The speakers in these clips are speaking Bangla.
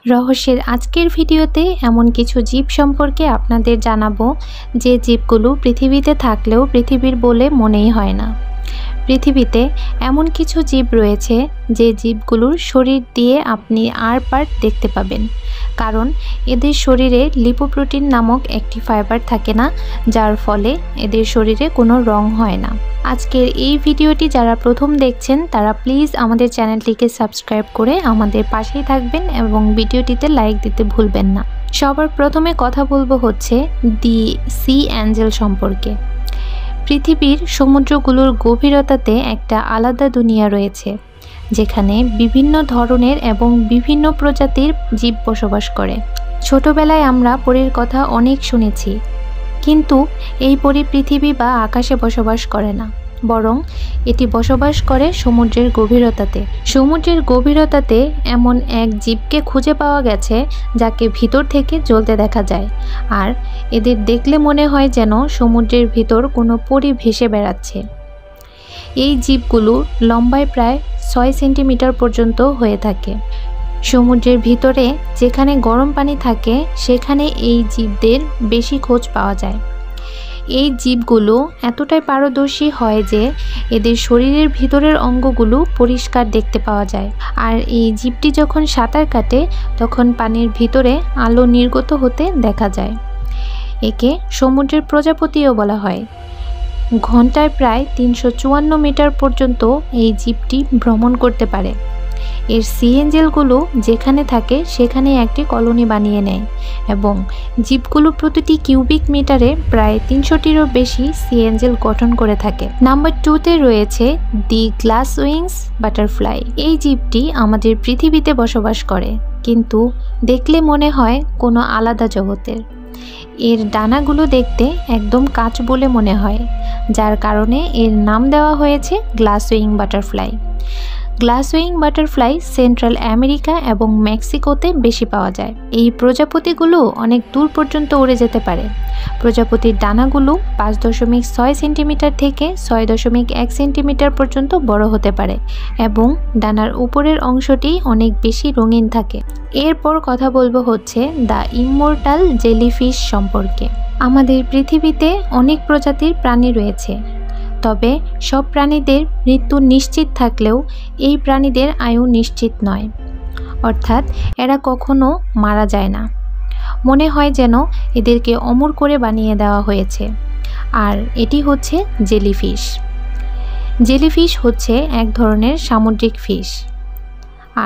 রহস্যের আজকের ভিডিওতে এমন কিছু জীব সম্পর্কে আপনাদের জানাবো যে জীবগুলো পৃথিবীতে থাকলেও পৃথিবীর বলে মনেই হয় না। পৃথিবীতে এমন কিছু জীব রয়েছে যে জীবগুলোর শরীর দিয়ে আপনি আর পার্ট দেখতে পাবেন, কারণ এদের শরীরে লিপোপ্রোটিন নামক একটি ফাইবার থাকে না, যার ফলে এদের শরীরে কোনো রং হয় না। আজকের এই ভিডিওটি যারা প্রথম দেখছেন তারা প্লিজ আমাদের চ্যানেলটিকে সাবস্ক্রাইব করে আমাদের পাশেই থাকবেন এবং ভিডিওটিতে লাইক দিতে ভুলবেন না। সবার প্রথমে কথা বলবো হচ্ছে দি সি অ্যাঞ্জেল সম্পর্কে। পৃথিবীর সমুদ্রগুলোর গভীরতাতে একটা আলাদা দুনিয়া রয়েছে, যেখানে বিভিন্ন ধরনের এবং বিভিন্ন প্রজাতির জীব বসবাস করে। ছোটবেলায় আমরা পরীর কথা অনেক শুনেছি, কিন্তু এই পরী পৃথিবী বা আকাশে বসবাস করে না, বরং এটি বসবাস করে সমুদ্রের গভীরতাতে। সমুদ্রের গভীরতাতে এমন এক জীবকে খুঁজে পাওয়া গেছে যাকে ভিতর থেকে জ্বলতে দেখা যায়, আর এদের দেখলে মনে হয় যেন সমুদ্রের ভিতর কোনো পরী ভেসে বেড়াচ্ছে। এই জীবগুলো লম্বায় প্রায় 6 সেন্টিমিটার পর্যন্ত হয়ে থাকে। সমুদ্রের ভিতরে যেখানে গরম পানি থাকে সেখানে এই জীবদের বেশি খোঁজ পাওয়া যায়। এই জীবগুলো এতটাই পারদর্শী হয় যে এদের শরীরের ভিতরের অঙ্গগুলো পরিষ্কার দেখতে পাওয়া যায়, আর এই জীবটি যখন সাঁতার কাটে তখন পানির ভিতরে আলো নির্গত হতে দেখা যায়। একে সমুদ্রের প্রজাপতিও বলা হয়। ঘন্টায় প্রায় 354 মিটার পর্যন্ত এই জীবটি ভ্রমণ করতে পারে। এর সি এঞ্জেলগুলো যেখানে থাকে সেখানে একটি কলোনি বানিয়ে নেয় এবং জীবগুলো প্রতিটি কিউবিক মিটারে প্রায় 300টিরও বেশি সি এঞ্জেল গঠন করে থাকে। নাম্বার 2তে রয়েছে দি গ্লাস উইংস বাটারফ্লাই। এই জীবটি আমাদের পৃথিবীতে বসবাস করে, কিন্তু দেখলে মনে হয় কোনো আলাদা জগতের। এর ডানাগুলো দেখতে একদম কাঁচ বলে মনে হয়, যার কারণে এর নাম দেওয়া হয়েছে glass wing butterfly. Glass wing butterfly central America এবং মেক্সিকোতে বেশি পাওয়া যায়। এই প্রজাপতিগুলো অনেক দূর পর্যন্ত উড়ে যেতে পারে। প্রজাপতির ডানাগুলো 5.6 সেন্টিমিটার থেকে 6.1 সেন্টিমিটার পর্যন্ত বড় হতে পারে এবং ডানার উপরের অংশটি অনেক বেশি রঙিন থাকে। এরপর কথা বলবো হচ্ছে দ্য ইমমর্টাল জেলিফিশ সম্পর্কে। আমাদের পৃথিবীতে অনেক প্রজাতির প্রাণী রয়েছে, তবে সব প্রাণীদের মৃত্যু নিশ্চিত থাকলেও এই প্রাণীদের আয়ু নিশ্চিত নয়, অর্থাৎ এরা কখনো মারা যায় না। মনে হয় যেন এদেরকে অমর করে বানিয়ে দেওয়া হয়েছে, আর এটি হচ্ছে জেলিফিশ। জেলিফিশ হচ্ছে এক ধরনের সামুদ্রিক ফিশ,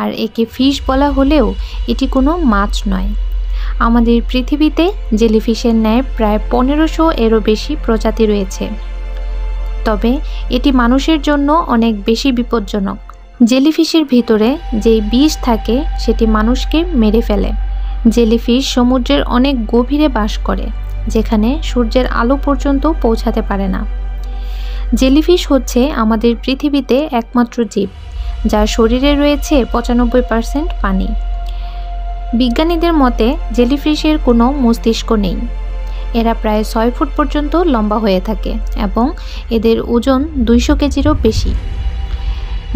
আর একে ফিশ বলা হলেও এটি কোনো মাছ নয়। আমাদের পৃথিবীতে জেলিফিশের ন্যায় প্রায় 1500 এরও বেশি প্রজাতি রয়েছে, তবে এটি মানুষের জন্য অনেক বেশি বিপজ্জনক। জেলিফিশের ভিতরে যেই বিষ থাকে সেটি মানুষকে মেরে ফেলে। জেলিফিশ সমুদ্রের অনেক গভীরে বাস করে, যেখানে সূর্যের আলো পর্যন্ত পৌঁছাতে পারে না। জেলিফিশ হচ্ছে আমাদের পৃথিবীতে একমাত্র জীব যার শরীরে রয়েছে 95% পানি। বিজ্ঞানীদের মতে জেলিফিশের কোনো মস্তিষ্ক নেই। এরা প্রায় 6 ফুট পর্যন্ত লম্বা হয়ে থাকে এবং এদের ওজন 200 কেজিরও বেশি।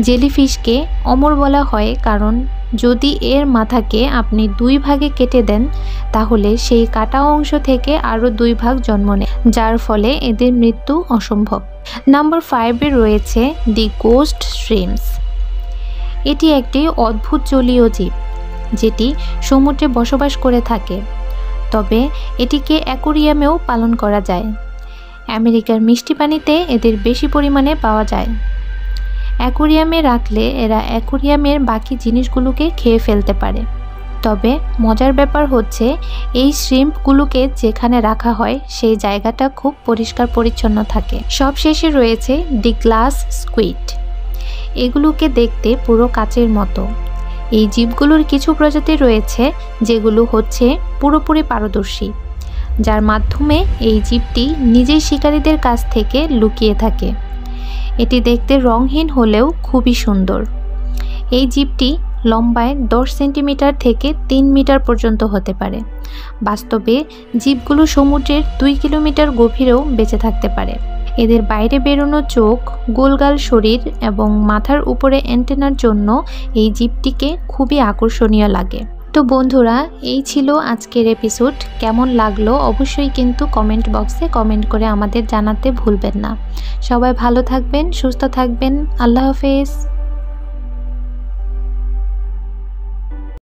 জেলিফিশকে অমর বলা হয় কারণ যদি এর মাথাকে আপনি 2 ভাগে কেটে দেন তাহলে সেই কাটা অংশ থেকে আরও 2 ভাগ জন্ম নেয়, যার ফলে এদের মৃত্যু অসম্ভব। নাম্বার 5-এ রয়েছে দি গোস্ট শ্রিম্পস। এটি একটি অদ্ভুত জলীয় জীব যেটি সমুদ্রে বসবাস করে থাকে, তবে এটিকে অ্যাকোরিয়ামেও পালন করা যায়। আমেরিকার মিষ্টি পানিতে এদের বেশি পরিমাণে পাওয়া যায়। অ্যাকোরিয়ামে রাখলে এরা অ্যাকোরিয়ামের বাকি জিনিসগুলোকে খেয়ে ফেলতে পারে, তবে মজার ব্যাপার হচ্ছে এই শ্রিম্পগুলোকে যেখানে রাখা হয় সেই জায়গাটা খুব পরিষ্কার পরিচ্ছন্ন থাকে। সবশেষে রয়েছে দি গ্লাস স্কুইড। এগুলোকে দেখতে পুরো কাচের মতো। এই জীবগুলোর কিছু প্রজাতি রয়েছে যেগুলো হচ্ছে পুরোপুরি পারদর্শী, যার মাধ্যমে এই জীবটি নিজেই শিকারীদের কাছ থেকে লুকিয়ে থাকে। এটি দেখতে রঙহীন হলেও খুবই সুন্দর। এই জীবটি লম্বায় 10 সেন্টিমিটার থেকে 3 মিটার পর্যন্ত হতে পারে। বাস্তবে জীবগুলো সমুদ্রের 2 কিলোমিটার গভীরেও বেঁচে থাকতে পারে। এদের বাইরে বেরোনো চোখ, গোলগাল শরীর এবং মাথার উপরে অ্যান্টেনার জন্য এই জীবটিকে খুবই আকর্ষণীয় লাগে। তো বন্ধুরা, এই ছিল আজকের এপিসোড। কেমন লাগলো অবশ্যই কিন্তু কমেন্ট বক্সে কমেন্ট করে আমাদের জানাতে ভুলবেন না। সবাই ভালো থাকবেন, সুস্থ থাকবেন। আল্লাহ হাফেজ।